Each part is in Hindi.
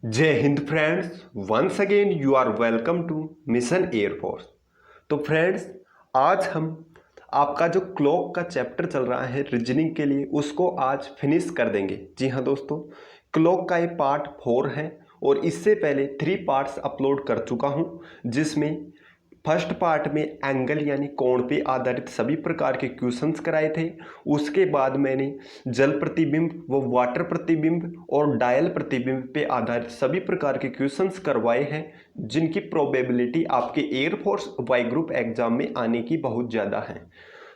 जय Hind friends, once again you are welcome to mission air force. तो फ्रेंड्स, आज हम आपका जो क्लॉक का चैप्टर चल रहा है रीजनिंग के लिए उसको आज फिनिश कर देंगे। जी हाँ दोस्तों, क्लॉक का ये पार्ट 4 है और इससे पहले 3 पार्ट्स अपलोड कर चुका हूँ, जिसमें फर्स्ट पार्ट में एंगल यानी कोण पे आधारित सभी प्रकार के क्वेश्चंस कराए थे। उसके बाद मैंने जल प्रतिबिंब व वाटर प्रतिबिंब और डायल प्रतिबिंब पे आधारित सभी प्रकार के क्वेश्चंस करवाए हैं, जिनकी प्रोबेबिलिटी आपके एयरफोर्स वाई ग्रुप एग्जाम में आने की बहुत ज़्यादा है।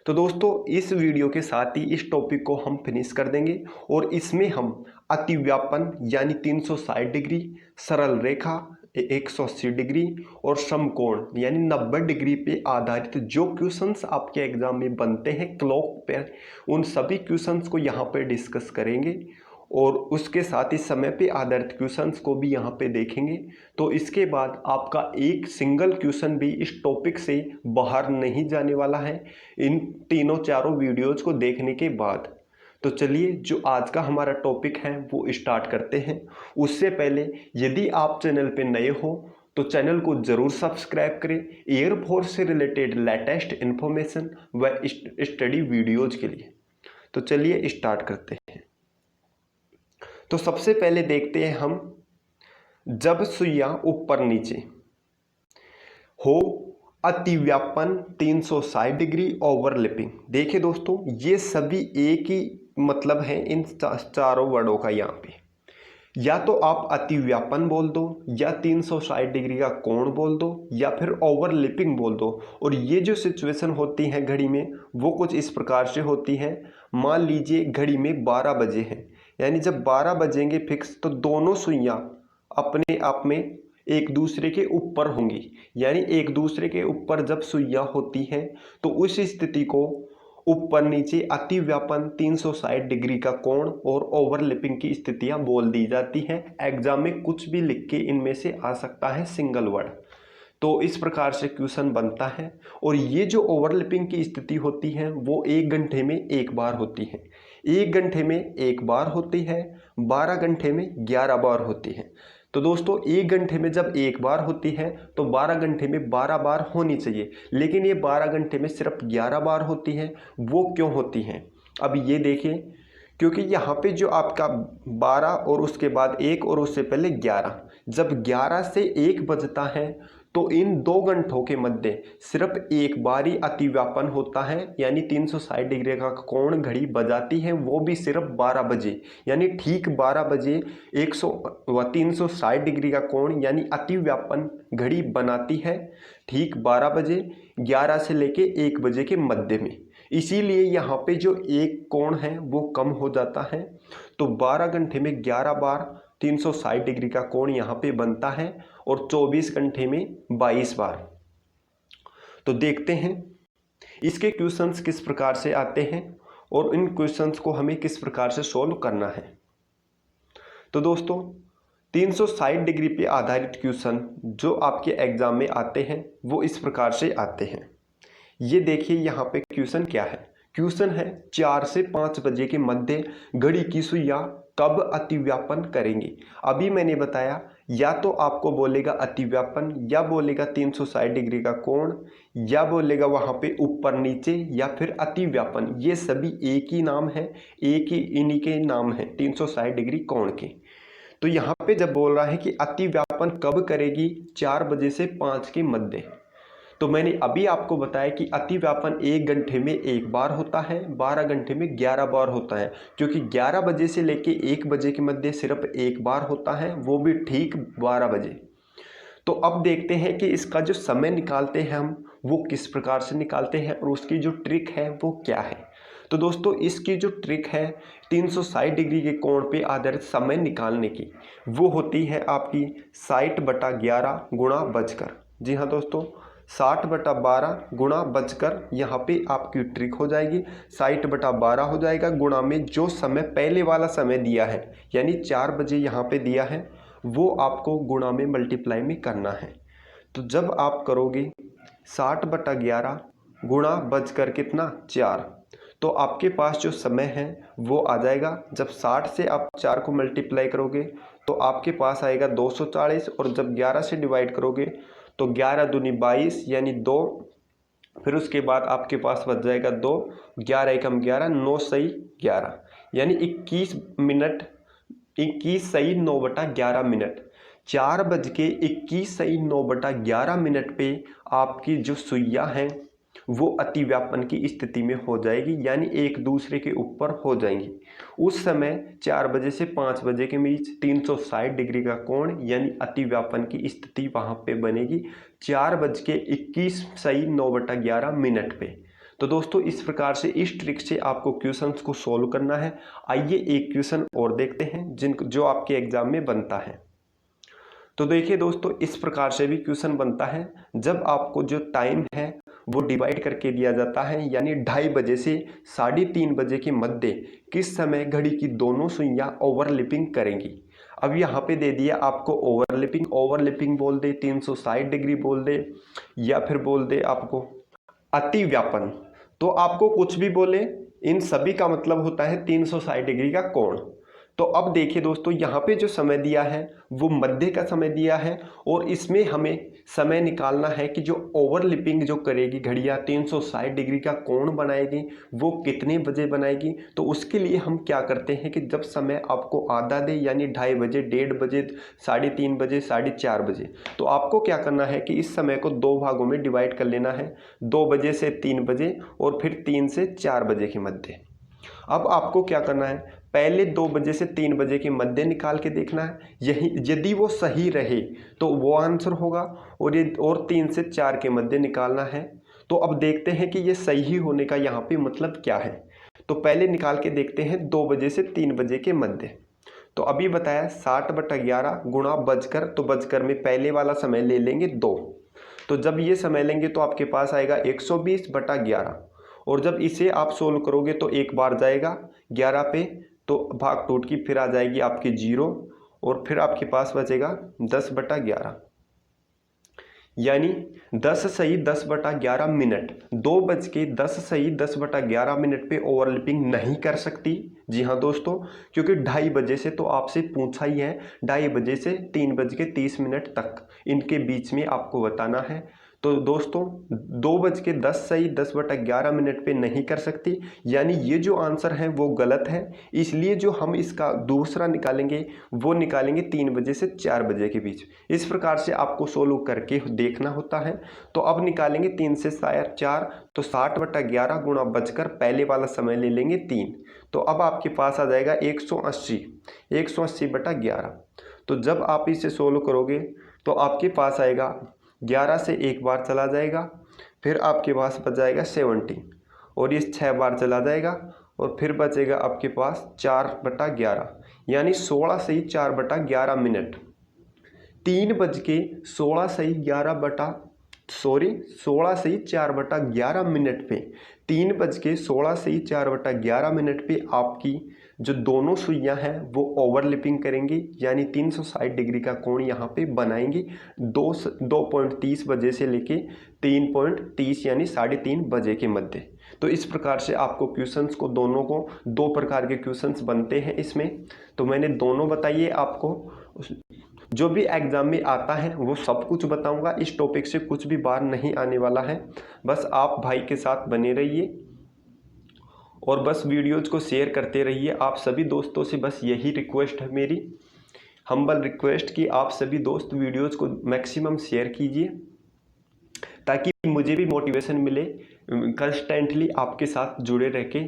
तो दोस्तों, इस वीडियो के साथ ही इस टॉपिक को हम फिनिश कर देंगे और इसमें हम अतिव्यापन यानी 360 डिग्री, सरल रेखा 180 डिग्री और समकोण यानी 90 डिग्री पे आधारित जो क्वेश्चंस आपके एग्जाम में बनते हैं क्लॉक पे, उन सभी क्वेश्चंस को यहाँ पे डिस्कस करेंगे और उसके साथ ही समय पे आधारित क्वेश्चंस को भी यहाँ पे देखेंगे। तो इसके बाद आपका एक सिंगल क्वेश्चन भी इस टॉपिक से बाहर नहीं जाने वाला है इन तीनों चारों वीडियोज़ को देखने के बाद। तो चलिए, जो आज का हमारा टॉपिक है वो स्टार्ट करते हैं। उससे पहले यदि आप चैनल पे नए हो तो चैनल को ज़रूर सब्सक्राइब करें एयरफोर्स से रिलेटेड लेटेस्ट इन्फॉर्मेशन व स्टडी वीडियोज के लिए। तो चलिए स्टार्ट करते हैं। तो सबसे पहले देखते हैं हम, जब सुइयां ऊपर नीचे हो अतिव्यापन 360 डिग्री ओवरलैपिंग। देखिए दोस्तों, ये सभी एक ही मतलब है इन चारों वर्डों का। यहाँ पे या तो आप अतिव्यापन बोल दो, या 360 डिग्री का कोण बोल दो, या फिर ओवरलैपिंग बोल दो। और ये जो सिचुएशन होती है घड़ी में वो कुछ इस प्रकार से होती है। मान लीजिए घड़ी में 12 बजे हैं, यानी जब 12 बजेंगे फिक्स, तो दोनों सुइयां अपने आप में एक दूसरे के ऊपर होंगी। यानी एक दूसरे के ऊपर जब सुइयां होती हैं तो उस स्थिति को ऊपर नीचे अतिव्यापन 360 डिग्री का कोण और ओवरलैपिंग की स्थितियां बोल दी जाती हैं। एग्जाम में कुछ भी लिख के इनमें से आ सकता है सिंगल वर्ड। तो इस प्रकार से क्वेश्चन बनता है। और ये जो ओवरलैपिंग की स्थिति होती है वो 1 घंटे में एक बार होती है। 1 घंटे में एक बार होती है, 12 घंटे में 11 बार होती है। तो दोस्तों, 1 घंटे में जब एक बार होती है तो 12 घंटे में 12 बार होनी चाहिए, लेकिन ये 12 घंटे में सिर्फ 11 बार होती है। वो क्यों होती हैं, अब ये देखिए। क्योंकि यहाँ पे जो आपका 12 और उसके बाद 1 और उससे पहले 11, जब 11 से 1 बजता है तो इन 2 घंटों के मध्य सिर्फ एक बार ही अतिव्यापन होता है, यानी 360 डिग्री का कोण घड़ी बजाती है, वो भी सिर्फ 12 बजे। यानी ठीक 12 बजे 360 डिग्री का कोण यानी अतिव्यापन घड़ी बनाती है, ठीक 12 बजे 11 से लेके 1 बजे के मध्य में। इसीलिए यहाँ पे जो एक कोण है वो कम हो जाता है। तो 12 घंटे में 11 बार 360 डिग्री का कोण यहाँ पे बनता है और 24 घंटे में 22 बार। तो देखते हैं इसके क्वेश्चंस किस प्रकार से आते हैं और इन क्वेश्चंस को हमें किस प्रकार से सॉल्व करना है। तो दोस्तों, 360 डिग्री पे आधारित क्वेश्चन जो आपके एग्जाम में आते हैं वो इस प्रकार से आते हैं। ये देखिए, यहाँ पे क्वेश्चन क्या है। क्वेश्चन है 4 से 5 बजे के मध्य घड़ी की सुइयां कब अतिव्यापन करेंगी। अभी मैंने बताया, या तो आपको बोलेगा अतिव्यापन, या बोलेगा 360 डिग्री का कोण, या बोलेगा वहाँ पे ऊपर नीचे, या फिर अतिव्यापन। ये सभी एक ही नाम है, एक ही इन्हीं के नाम है 360 डिग्री कोण के। तो यहाँ पे जब बोल रहा है कि अतिव्यापन कब करेगी, 4 बजे से 5 के मध्य, तो मैंने अभी आपको बताया कि अतिव्यापन 1 घंटे में एक बार होता है, 12 घंटे में 11 बार होता है। क्योंकि 11 बजे से लेके 1 बजे के मध्य सिर्फ एक बार होता है, वो भी ठीक 12 बजे। तो अब देखते हैं कि इसका जो समय निकालते हैं हम वो किस प्रकार से निकालते हैं और उसकी जो ट्रिक है वो क्या है। तो दोस्तों, इसकी जो ट्रिक है 360 डिग्री के कोण पे आधारित समय निकालने की, वो होती है आपकी 60/11 गुणा बचकर। जी हाँ दोस्तों, 60/12 गुणा बचकर यहाँ पे आपकी ट्रिक हो जाएगी। 60/12 हो जाएगा गुणा में जो समय पहले वाला समय दिया है, यानी 4 बजे यहाँ पे दिया है, वो आपको गुणा में मल्टीप्लाई में करना है। तो जब आप करोगे 60/11 गुणा बचकर कितना 4, तो आपके पास जो समय है वो आ जाएगा। जब 60 से आप 4 को मल्टीप्लाई करोगे तो आपके पास आएगा 240, और जब 11 से डिवाइड करोगे तो 11 दूनी 22 यानी 2, फिर उसके बाद आपके पास बच जाएगा 2, 11 एकम 11, 9 सही 11 यानी 21 मिनट, 21 सही 9/11 मिनट। 4:21 सही 9/11 मिनट पे आपकी जो सुइयाँ हैं वो अतिव्यापन की स्थिति में हो जाएगी, यानी एक दूसरे के ऊपर हो जाएंगी। उस समय 4 बजे से 5 बजे के बीच 360 डिग्री का कोण यानी अतिव्यापन की स्थिति वहाँ पे बनेगी 4:21 सही 9/11 मिनट पे। तो दोस्तों इस प्रकार से, इस ट्रिक से आपको क्वेश्चंस को सॉल्व करना है। आइए एक क्वेश्चन और देखते हैं जो आपके एग्जाम में बनता है। तो देखिए दोस्तों, इस प्रकार से भी क्वेश्चन बनता है। जब आपको जो टाइम है वो डिवाइड करके दिया जाता है, यानी 2:30 बजे से 3:30 बजे के मध्य किस समय घड़ी की दोनों सुइयां ओवरलैपिंग करेंगी। अब यहाँ पे दे दिया आपको ओवरलैपिंग बोल दे, 360 डिग्री बोल दे, या फिर बोल दे आपको अतिव्यापन। तो आपको कुछ भी बोले, इन सभी का मतलब होता है 360 डिग्री का कोण। तो अब देखिए दोस्तों, यहाँ पे जो समय दिया है वो मध्य का समय दिया है, और इसमें हमें समय निकालना है कि जो ओवरलैपिंग जो करेगी घड़ियाँ 360 डिग्री का कोण बनाएगी वो कितने बजे बनाएगी। तो उसके लिए हम क्या करते हैं कि जब समय आपको आधा दे, यानी 2:30 बजे, 1:30 बजे, 3:30 बजे, 4:30 बजे, तो आपको क्या करना है कि इस समय को 2 भागों में डिवाइड कर लेना है, 2 बजे से 3 बजे और फिर 3 से 4 बजे के मध्य। अब आपको क्या करना है, पहले 2 बजे से 3 बजे के मध्य निकाल के देखना है, यही यदि वो सही रहे तो वो आंसर होगा, और 3 से 4 के मध्य निकालना है। तो अब देखते हैं कि ये सही होने का यहाँ पे मतलब क्या है। तो पहले निकाल के देखते हैं 2 बजे से 3 बजे के मध्य। तो अभी बताया 60/11 गुणा बजकर, तो बजकर में पहले वाला समय ले लेंगे 2। तो जब ये समय लेंगे तो आपके पास आएगा 120/11, और जब इसे आप सोल्व करोगे तो एक बार जाएगा 11 पे, तो भाग टूट की फिर आ जाएगी आपकी 0, और फिर आपके पास बचेगा 10/11, यानी 10 सही 10/11 मिनट। 2:10 सही 10/11 मिनट पे ओवरलैपिंग नहीं कर सकती। जी हाँ दोस्तों, क्योंकि 2:30 बजे से तो आपसे पूछा ही है, 2:30 बजे से 3:30 तक इनके बीच में आपको बताना है। तो दोस्तों 2:10 सही 10/11 मिनट पे नहीं कर सकती, यानी ये जो आंसर है वो गलत है। इसलिए जो हम इसका दूसरा निकालेंगे वो निकालेंगे 3 बजे से 4 बजे के बीच। इस प्रकार से आपको सोल्व करके देखना होता है। तो अब निकालेंगे 3 से 4, तो 60/11 गुणा बजकर पहले वाला समय ले लेंगे 3। तो अब आपके पास आ जाएगा 180/11। तो जब आप इसे सोल्व करोगे तो आपके पास आएगा 11 से एक बार चला जाएगा, फिर आपके पास बच जाएगा 70, और ये 6 बार चला जाएगा, और फिर बचेगा आपके पास 4/11, यानी 16 सही 4/11 मिनट। 3:16 सही 16 सही 4/11 मिनट पे, 3:16 सही 4/11 मिनट पे आपकी जो दोनों सुइयां हैं वो ओवरलैपिंग करेंगी, यानी 360 डिग्री का कोण यहाँ पे बनाएंगी 2:30 बजे से लेके 3:30 यानी 3:30 बजे के मध्य। तो इस प्रकार से आपको क्वेश्चंस को, दोनों को 2 प्रकार के क्वेश्चंस बनते हैं इसमें। तो मैंने दोनों बताइए आपको, जो भी एग्जाम में आता है वो सब कुछ बताऊंगा। इस टॉपिक से कुछ भी बाहर नहीं आने वाला है। बस आप भाई के साथ बने रहिए और बस वीडियोज़ को शेयर करते रहिए। आप सभी दोस्तों से बस यही रिक्वेस्ट है मेरी, हम्बल रिक्वेस्ट, कि आप सभी दोस्त वीडियोज़ को मैक्सिमम शेयर कीजिए, ताकि मुझे भी मोटिवेशन मिले कंस्टेंटली आपके साथ जुड़े रह के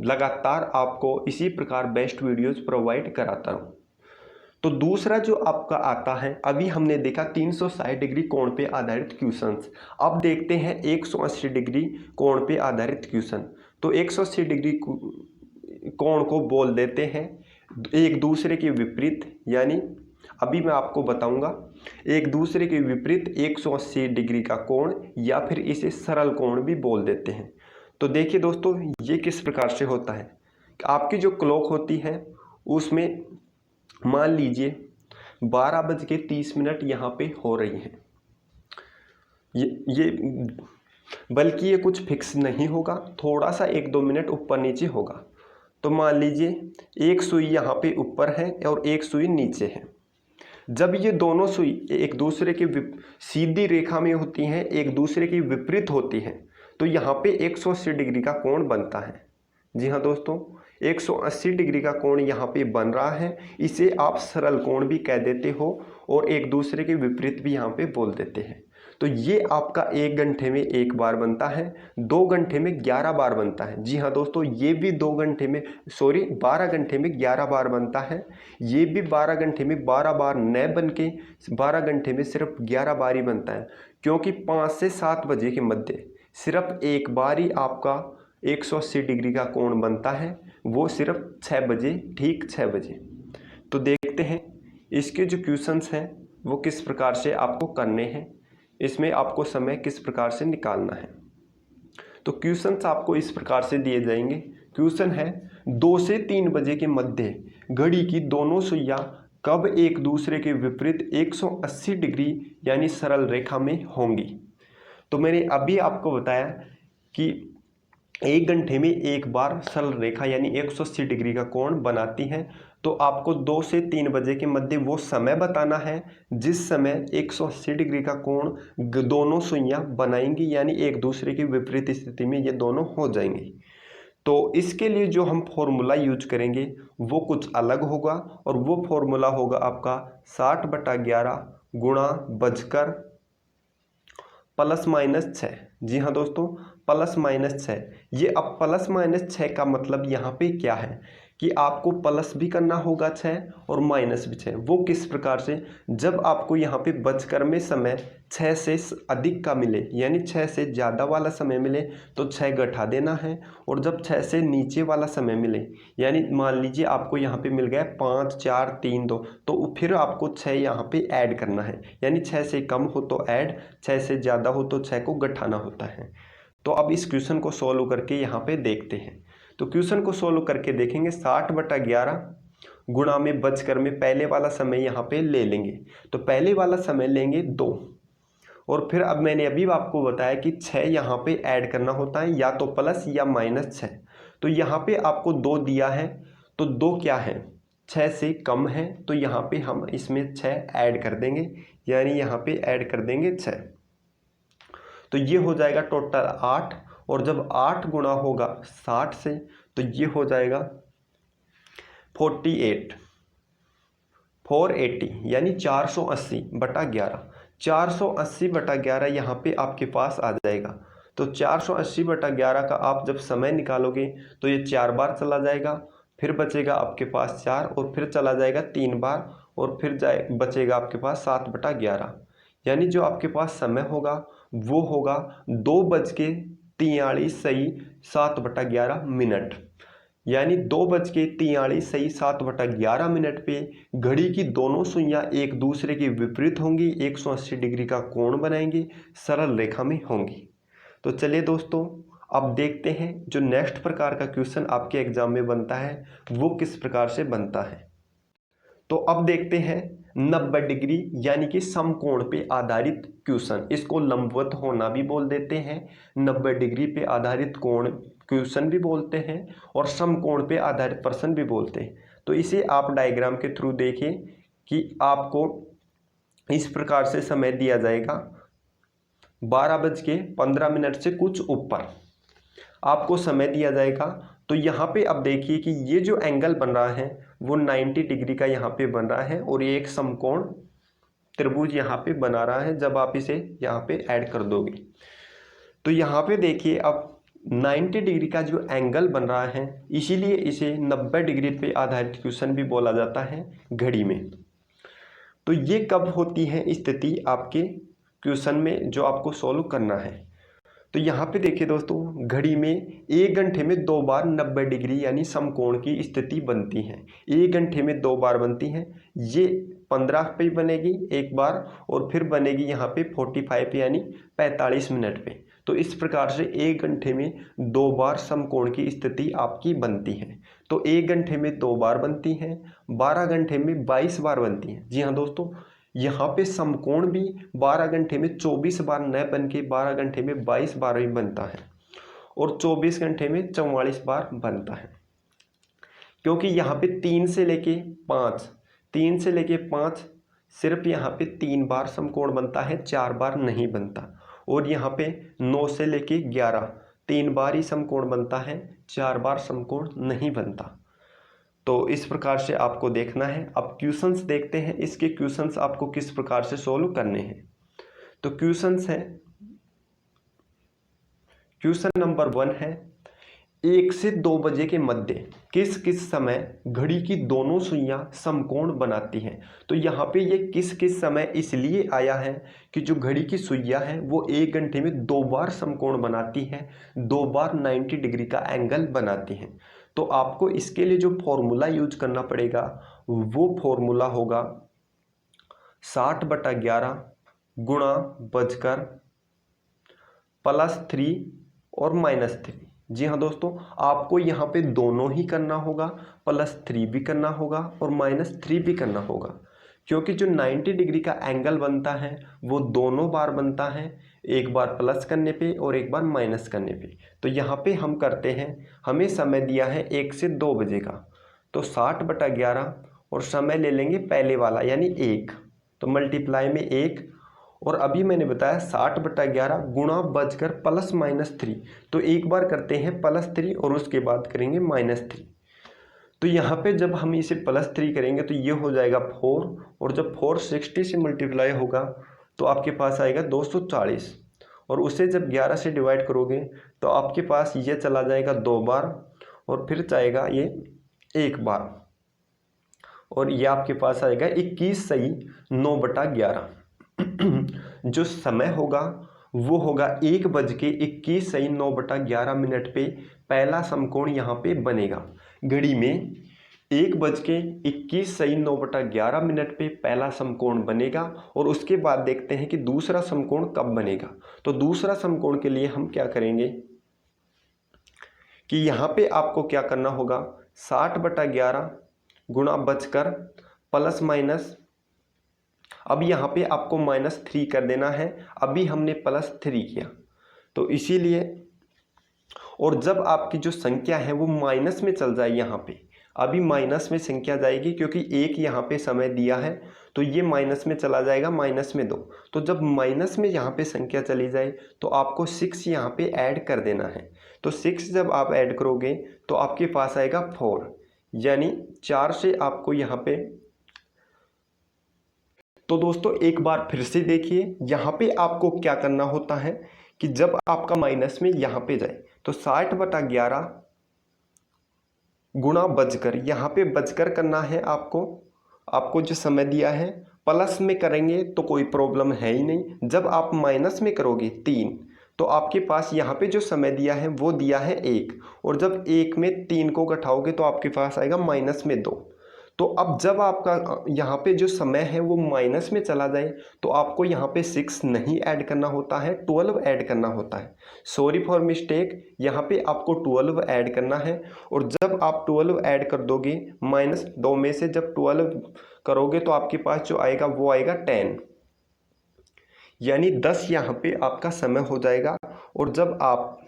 लगातार आपको इसी प्रकार बेस्ट वीडियोज़ प्रोवाइड कराता हूँ। तो दूसरा जो आपका आता है, अभी हमने देखा 360 डिग्री कोण पे आधारित क्वेश्चंस। अब देखते हैं 180 डिग्री कोण पे आधारित क्वेश्चन। तो 180 डिग्री कोण को बोल देते हैं एक दूसरे के विपरीत, यानी अभी मैं आपको बताऊंगा एक दूसरे के विपरीत 180 डिग्री का कोण, या फिर इसे सरल कोण भी बोल देते हैं। तो देखिए दोस्तों, ये किस प्रकार से होता है। आपकी जो क्लॉक होती है उसमें मान लीजिए 12:30 यहाँ पे हो रही है। ये बल्कि ये कुछ फिक्स नहीं होगा, थोड़ा सा 1-2 मिनट ऊपर नीचे होगा। तो मान लीजिए एक सुई यहाँ पे ऊपर है और एक सुई नीचे है। जब ये दोनों सुई एक दूसरे के सीधी रेखा में होती हैं, एक दूसरे की विपरीत होती हैं, तो यहाँ पे 180 डिग्री का कोण बनता है। जी हाँ दोस्तों, 180 डिग्री का कोण यहाँ पे बन रहा है। इसे आप सरल कोण भी कह देते हो और एक दूसरे के विपरीत भी यहाँ पे बोल देते हैं। तो ये आपका 1 घंटे में 1 बार बनता है, 2 घंटे में 11 बार बनता है। जी हाँ दोस्तों, ये भी 12 घंटे में 11 बार बनता है। ये भी 12 घंटे में 12 बार न बन के 12 घंटे में सिर्फ 11 बार ही बनता है, क्योंकि 5 से 7 बजे के मध्य सिर्फ एक बार ही आपका 180 डिग्री का कोण बनता है, वो सिर्फ 6 बजे, ठीक 6 बजे। तो देखते हैं इसके जो क्वेश्चंस हैं वो किस प्रकार से आपको करने हैं, इसमें आपको समय किस प्रकार से निकालना है। तो क्वेश्चंस आपको इस प्रकार से दिए जाएंगे। क्वेश्चन है 2 से 3 बजे के मध्य घड़ी की दोनों सुइयां कब एक दूसरे के विपरीत 180 डिग्री यानी सरल रेखा में होंगी। तो मैंने अभी आपको बताया कि 1 घंटे में 1 बार सरल रेखा यानी 180 डिग्री का कोण बनाती हैं। तो आपको 2 से 3 बजे के मध्य वो समय बताना है जिस समय 180 डिग्री का कोण दोनों सुइयां बनाएंगी, यानी एक दूसरे की विपरीत स्थिति में ये दोनों हो जाएंगी। तो इसके लिए जो हम फॉर्मूला यूज करेंगे वो कुछ अलग होगा, और वो फॉर्मूला होगा आपका 60/11 गुणा बजकर +-6। जी हाँ दोस्तों, +-6। ये अब +-6 का मतलब यहाँ पे क्या है कि आपको प्लस भी करना होगा 6 और माइनस भी 6। वो किस प्रकार से, जब आपको यहाँ पे बचकर में समय 6 से अधिक का मिले यानी 6 से ज़्यादा वाला समय मिले तो 6 घटा देना है, और जब 6 से नीचे वाला समय मिले यानी मान लीजिए आपको यहाँ पे मिल गया 5 4 3 2, तो फिर आपको 6 यहाँ पे ऐड करना है, यानी 6 से कम हो तो ऐड, 6 से ज़्यादा हो तो 6 को घटाना होता है। तो अब इस क्वेश्चन को सॉल्व करके यहाँ पे देखते हैं। तो क्वेश्चन को सॉल्व करके देखेंगे 60/11 गुणा में बचकर में पहले वाला समय यहाँ पे ले लेंगे। तो पहले वाला समय लेंगे 2, और फिर अब मैंने अभी आपको बताया कि 6 यहाँ पे ऐड करना होता है, या तो प्लस या -6। तो यहाँ पे आपको 2 दिया है, तो 2 क्या है 6 से कम है, तो यहाँ पे हम इसमें 6 ऐड कर देंगे, यानी यहाँ पे ऐड कर देंगे 6। तो ये हो जाएगा टोटल 8, और जब 8 गुणा होगा 60 से तो ये हो जाएगा 480 यानी 480/11। 480/11 यहाँ पे आपके पास आ जाएगा। तो 480/11 का आप जब समय निकालोगे तो ये 4 बार चला जाएगा, फिर बचेगा आपके पास 4, और फिर चला जाएगा 3 बार, और फिर बचेगा आपके पास 7/11। यानी जो आपके पास समय होगा वो होगा 2:43 सही 7/11 मिनट। यानी 2:43 सही 7/11 मिनट पे घड़ी की दोनों सुइयां एक दूसरे के विपरीत होंगी, 180 डिग्री का कोण बनाएंगी, सरल रेखा में होंगी। तो चलिए दोस्तों, अब देखते हैं जो नेक्स्ट प्रकार का क्वेश्चन आपके एग्जाम में बनता है वो किस प्रकार से बनता है। तो अब देखते हैं 90 डिग्री यानी कि समकोण पे आधारित क्वेश्चन। इसको लंबवत होना भी बोल देते हैं, 90 डिग्री पे आधारित कोण क्वेश्चन भी बोलते हैं, और समकोण पे आधारित प्रश्न भी बोलते हैं। तो इसे आप डायग्राम के थ्रू देखिए कि आपको इस प्रकार से समय दिया जाएगा 12:15 से कुछ ऊपर आपको समय दिया जाएगा। तो यहाँ पे अब देखिए कि ये जो एंगल बन रहा है वो 90 डिग्री का यहाँ पे बन रहा है, और ये एक समकोण त्रिभुज यहाँ पे बना रहा है जब आप इसे यहाँ पे ऐड कर दोगे। तो यहाँ पे देखिए अब 90 डिग्री का जो एंगल बन रहा है, इसीलिए इसे 90 डिग्री पे आधारित क्वेश्चन भी बोला जाता है घड़ी में। तो ये कब होती है स्थिति आपके क्वेश्चन में जो आपको सॉल्व करना है। तो यहाँ पे देखिए दोस्तों, घड़ी में 1 घंटे में 2 बार 90 डिग्री यानी समकोण की स्थिति बनती है। 1 घंटे में 2 बार बनती है, ये 15 पे बनेगी एक बार, और फिर बनेगी यहाँ पे 45 यानी 45 मिनट पे। तो इस प्रकार से 1 घंटे में 2 बार समकोण की स्थिति आपकी बनती है। तो 1 घंटे में 2 बार बनती है, 12 घंटे में 22 बार बनती है। जी हाँ दोस्तों, यहाँ पे समकोण भी 12 घंटे में 24 बार न बन के 12 घंटे में 22 बार ही बनता है, और 24 घंटे में 44 बार बनता है। क्योंकि यहाँ पे 3 से लेके 5 सिर्फ यहाँ पे 3 बार समकोण बनता है, 4 बार नहीं बनता। और यहाँ पे 9 से लेके 11 3 बार ही समकोण बनता है, 4 बार समकोण नहीं बनता। तो इस प्रकार से आपको देखना है। अब क्वेश्चंस देखते हैं, इसके क्वेश्चंस आपको किस प्रकार से सोल्व करने हैं। तो क्वेश्चंस है, क्वेश्चन नंबर 1 है 1 से 2 बजे के मध्य किस किस समय घड़ी की दोनों सुइयां समकोण बनाती हैं। तो यहाँ पे ये किस किस समय इसलिए आया है कि जो घड़ी की सुइयां हैं वो 1 घंटे में 2 बार समकोण बनाती है, 2 बार 90 डिग्री का एंगल बनाती हैं। तो आपको इसके लिए जो फॉर्मूला यूज करना पड़ेगा वो फॉर्मूला होगा 60/11 गुणा बजकर +3 और -3। जी हाँ दोस्तों, आपको यहाँ पे दोनों ही करना होगा, +3 भी करना होगा और -3 भी करना होगा, क्योंकि जो 90 डिग्री का एंगल बनता है वो दोनों बार बनता है, एक बार प्लस करने पे और एक बार माइनस करने पे। तो यहाँ पे हम करते हैं, हमें समय दिया है 1 से 2 बजे का, तो 60/11 और समय ले लेंगे पहले वाला यानी 1, तो मल्टीप्लाई में 1, और अभी मैंने बताया 60/11 गुणा बजकर +-3। तो एक बार करते हैं +3 और उसके बाद करेंगे -3। तो यहाँ पे जब हम इसे +3 करेंगे तो ये हो जाएगा 4, और जब 4 60 से मल्टीप्लाई होगा तो आपके पास आएगा 240, और उसे जब 11 से डिवाइड करोगे तो आपके पास ये चला जाएगा 2 बार और फिर जाएगा ये 1 बार, और ये आपके पास आएगा 21 सही 9/11। जो समय होगा वो होगा 1:21 सही 9/11 पे पहला समकोण यहाँ पे बनेगा। घड़ी में 1:21 सही 9/11 पे पहला समकोण बनेगा, और उसके बाद देखते हैं कि दूसरा समकोण कब बनेगा। तो दूसरा समकोण के लिए हम क्या करेंगे कि यहाँ पे आपको क्या करना होगा, 60/11 गुणा बजकर +- अब यहाँ पे आपको -3 कर देना है, अभी हमने +3 किया तो इसीलिए, और जब आपकी जो संख्या है वो माइनस में चल जाए, यहाँ पे अभी माइनस में संख्या जाएगी क्योंकि 1 यहाँ पे समय दिया है, तो ये माइनस में चला जाएगा, -2। तो जब माइनस में यहाँ पे संख्या चली जाए तो आपको 6 यहाँ पे ऐड कर देना है। तो 6 जब आप ऐड करोगे तो आपके पास आएगा 4, यानी 4 से आपको यहाँ पे। तो दोस्तों एक बार फिर से देखिए, यहाँ पे आपको क्या करना होता है कि जब आपका माइनस में यहाँ पे जाए तो 60/11 गुणा बजकर, यहाँ पे बजकर करना है आपको जो समय दिया है। प्लस में करेंगे तो कोई प्रॉब्लम है ही नहीं, जब आप माइनस में करोगे 3 तो आपके पास यहाँ पे जो समय दिया है वो दिया है 1, और जब 1 में 3 को घटाओगे तो आपके पास आएगा -2। तो अब जब आपका यहाँ पे जो समय है वो माइनस में चला जाए तो आपको यहाँ पे 6 नहीं ऐड करना होता है, 12 ऐड करना होता है। सॉरी फॉर मिस्टेक, यहाँ पे आपको 12 ऐड करना है, और जब आप 12 ऐड कर दोगे -2 में से जब 12 करोगे तो आपके पास जो आएगा वो आएगा 10, यानी 10 यहाँ पे आपका समय हो जाएगा। और जब आप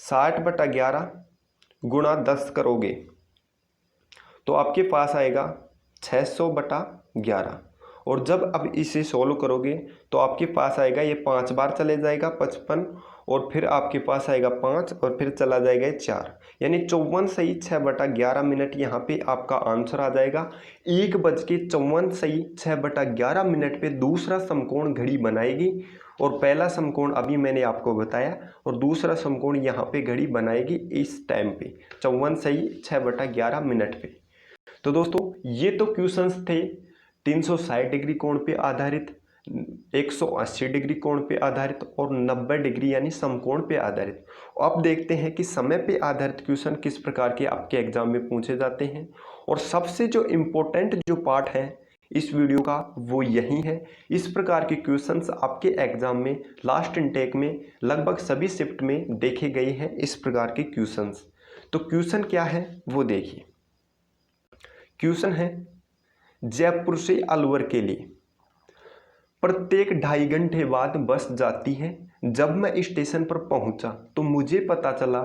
60/11 गुणा 10 करोगे तो आपके पास आएगा 600/11, और जब अब इसे सोल्व करोगे तो आपके पास आएगा, ये 5 बार चले जाएगा 55, और फिर आपके पास आएगा 5 और फिर चला जाएगा 4, यानी 54 सही 6/11 यहाँ पे आपका आंसर आ जाएगा। 1:54 सही 6/11 पे दूसरा समकोण घड़ी बनाएगी, और पहला समकोण अभी मैंने आपको बताया, और दूसरा समकोण यहाँ पे घड़ी बनाएगी इस टाइम पे 54 सही 6/11 पे। तो दोस्तों ये तो क्वेश्चंस थे 360 डिग्री कोण पे आधारित, 180 डिग्री कोण पे आधारित और 90 डिग्री यानी समकोण पे आधारित। अब देखते हैं कि समय पे आधारित क्वेश्चन किस प्रकार के आपके एग्जाम में पूछे जाते हैं। और सबसे जो इम्पोर्टेंट जो पार्ट है इस वीडियो का वो यही है। इस प्रकार के क्वेश्चंस आपके एग्जाम में लास्ट इनटेक में लगभग सभी शिफ्ट में देखे गए हैं इस प्रकार के क्वेश्चंस। तो क्वेश्चन क्या है वो देखिए। क्वेश्चन है, जयपुर से अलवर के लिए प्रत्येक 2.5 घंटे बाद बस जाती है। जब मैं स्टेशन पर पहुंचा तो मुझे पता चला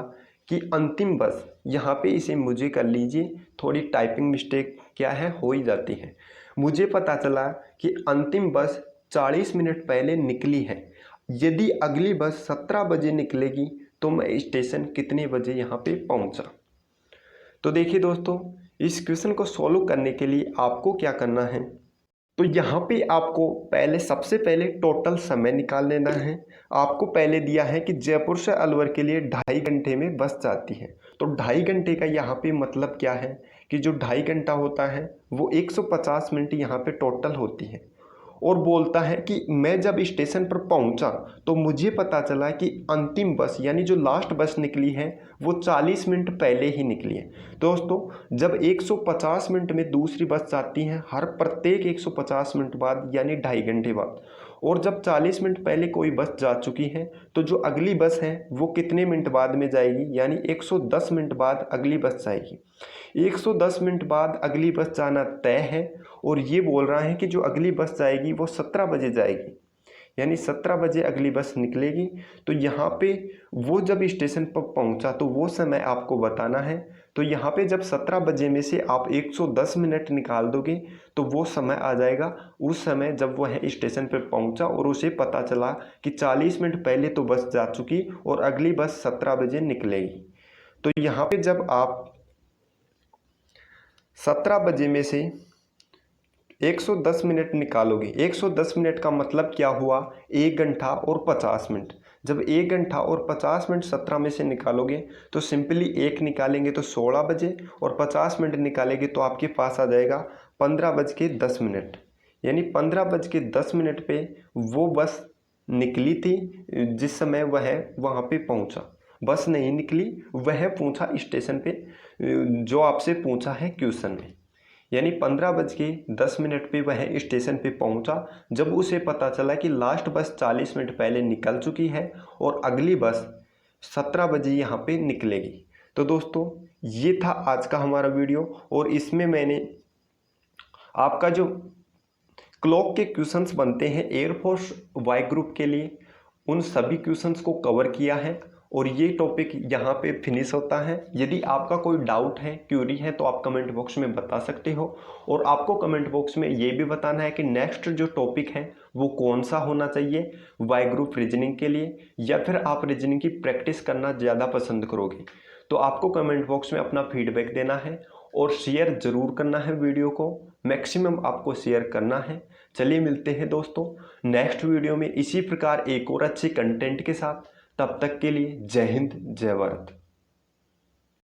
कि अंतिम बस, यहाँ पे इसे मुझे कर लीजिए, थोड़ी टाइपिंग मिस्टेक क्या है हो ही जाती है। मुझे पता चला कि अंतिम बस 40 मिनट पहले निकली है। यदि अगली बस 17 बजे निकलेगी तो मैं स्टेशन कितने बजे यहाँ पे पहुँचा। तो देखिए दोस्तों, इस क्वेश्चन को सॉल्व करने के लिए आपको क्या करना है, तो यहाँ पे आपको सबसे पहले टोटल समय निकाल लेना है। आपको पहले दिया है कि जयपुर से अलवर के लिए 2.5 घंटे में बस जाती है। तो 2.5 घंटे का यहाँ पे मतलब क्या है कि जो 2.5 घंटा होता है वो 150 मिनट यहाँ पे टोटल होती है। और बोलता है कि मैं जब स्टेशन पर पहुंचा तो मुझे पता चला कि अंतिम बस यानी जो लास्ट बस निकली है वो 40 मिनट पहले ही निकली है। दोस्तों, जब 150 मिनट में दूसरी बस जाती है, हर प्रत्येक 150 मिनट बाद यानी 2.5 घंटे बाद, और जब 40 मिनट पहले कोई बस जा चुकी है तो जो अगली बस है वो कितने मिनट बाद में जाएगी, यानी 110 मिनट बाद अगली बस जाएगी। 110 मिनट बाद अगली बस जाना तय है और ये बोल रहा है कि जो अगली बस जाएगी वो 17 बजे जाएगी, यानी 17 बजे अगली बस निकलेगी। तो यहाँ पे वो जब स्टेशन पर पहुँचा तो वो समय आपको बताना है। तो यहाँ पे जब 17 बजे में से आप 110 मिनट निकाल दोगे तो वो समय आ जाएगा उस समय जब वह स्टेशन पर पहुँचा और उसे पता चला कि 40 मिनट पहले तो बस जा चुकी और अगली बस 17 बजे निकलेगी। तो यहाँ पे जब आप 17 बजे में से 110 मिनट निकालोगे, 110 मिनट का मतलब क्या हुआ, 1 घंटा और 50 मिनट। जब 1 घंटा और 50 मिनट 17 में से निकालोगे तो सिंपली 1 निकालेंगे तो 16 बजे और 50 मिनट निकालेंगे तो आपके पास आ जाएगा 15:10। यानी 15:10 पे वो बस निकली थी जिस समय वह वहाँ पे पहुँचा। बस नहीं निकली, वह पूछा स्टेशन पे जो आपसे पूछा है क्वेश्चन में, यानी 15:10 पे वह स्टेशन पे पहुंचा जब उसे पता चला कि लास्ट बस 40 मिनट पहले निकल चुकी है और अगली बस 17 बजे यहाँ पे निकलेगी। तो दोस्तों, ये था आज का हमारा वीडियो और इसमें मैंने आपका जो क्लॉक के क्वेश्चंस बनते हैं एयरफोर्स वाई ग्रुप के लिए उन सभी क्वेश्चंस को कवर किया है और ये टॉपिक यहाँ पे फिनिश होता है। यदि आपका कोई डाउट है, क्यूरी है तो आप कमेंट बॉक्स में बता सकते हो और आपको कमेंट बॉक्स में ये भी बताना है कि नेक्स्ट जो टॉपिक है वो कौन सा होना चाहिए वाई ग्रुप रीजनिंग के लिए, या फिर आप रीजनिंग की प्रैक्टिस करना ज़्यादा पसंद करोगे। तो आपको कमेंट बॉक्स में अपना फीडबैक देना है और शेयर ज़रूर करना है, वीडियो को मैक्सिमम आपको शेयर करना है। चलिए मिलते हैं दोस्तों नेक्स्ट वीडियो में इसी प्रकार एक और अच्छे कंटेंट के साथ। तब तक के लिए जय हिंद, जय भारत।